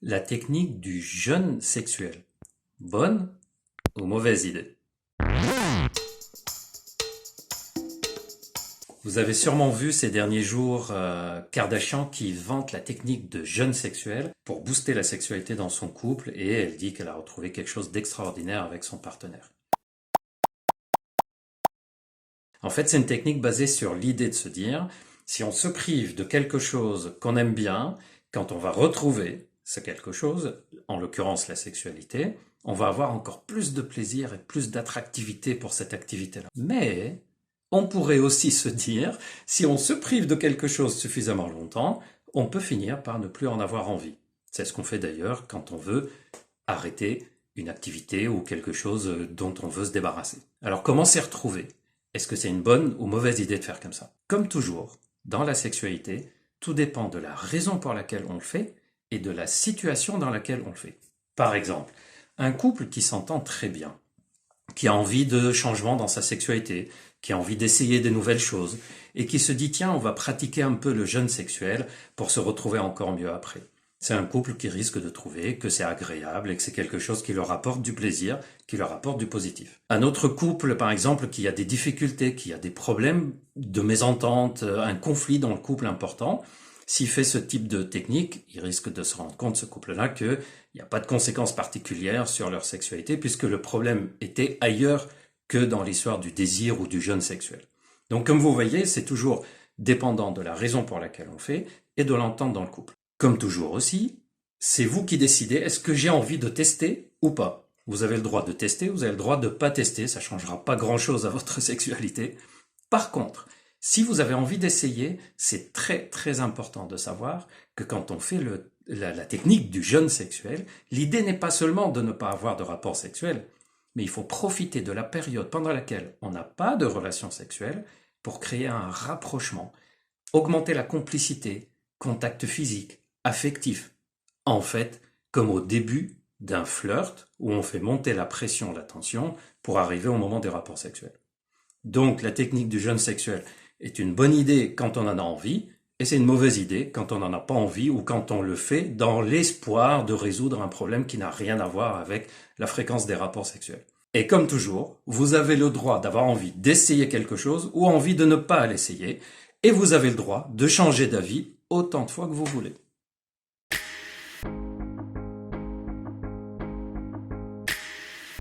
La technique du jeûne sexuel. Bonne ou mauvaise idée? Vous avez sûrement vu ces derniers jours Kardashian qui vante la technique de jeûne sexuel pour booster la sexualité dans son couple, et elle dit qu'elle a retrouvé quelque chose d'extraordinaire avec son partenaire. En fait, c'est une technique basée sur l'idée de se dire, si on se prive de quelque chose qu'on aime bien, quand on va retrouver ce quelque chose, en l'occurrence la sexualité, on va avoir encore plus de plaisir et plus d'attractivité pour cette activité-là. Mais on pourrait aussi se dire, si on se prive de quelque chose suffisamment longtemps, on peut finir par ne plus en avoir envie. C'est ce qu'on fait d'ailleurs quand on veut arrêter une activité ou quelque chose dont on veut se débarrasser. Alors comment s'y retrouver? Est-ce que c'est une bonne ou mauvaise idée de faire comme ça? Comme toujours, dans la sexualité, tout dépend de la raison pour laquelle on le fait et de la situation dans laquelle on le fait. Par exemple, un couple qui s'entend très bien, qui a envie de changement dans sa sexualité, qui a envie d'essayer de nouvelles choses, et qui se dit tiens, on va pratiquer un peu le jeûne sexuel pour se retrouver encore mieux après. C'est un couple qui risque de trouver que c'est agréable et que c'est quelque chose qui leur apporte du plaisir, qui leur apporte du positif. Un autre couple, par exemple, qui a des difficultés, qui a des problèmes de mésentente, un conflit dans le couple important, s'il fait ce type de technique, il risque de se rendre compte, ce couple-là, qu'il n'y a pas de conséquences particulières sur leur sexualité, puisque le problème était ailleurs que dans l'histoire du désir ou du jeûne sexuel. Donc, comme vous voyez, c'est toujours dépendant de la raison pour laquelle on fait et de l'entente dans le couple. Comme toujours aussi, c'est vous qui décidez, est-ce que j'ai envie de tester ou pas? Vous avez le droit de tester, vous avez le droit de pas tester, ça changera pas grand-chose à votre sexualité. Par contre, si vous avez envie d'essayer, c'est très très important de savoir que quand on fait la technique du jeûne sexuel, l'idée n'est pas seulement de ne pas avoir de rapport sexuel, mais il faut profiter de la période pendant laquelle on n'a pas de relation sexuelle pour créer un rapprochement, augmenter la complicité, contact physique, affectif. En fait, comme au début d'un flirt où on fait monter la pression, la tension pour arriver au moment des rapports sexuels. Donc la technique du jeûne sexuel est une bonne idée quand on en a envie, et c'est une mauvaise idée quand on n'en a pas envie ou quand on le fait dans l'espoir de résoudre un problème qui n'a rien à voir avec la fréquence des rapports sexuels. Et comme toujours, vous avez le droit d'avoir envie d'essayer quelque chose ou envie de ne pas l'essayer, et vous avez le droit de changer d'avis autant de fois que vous voulez.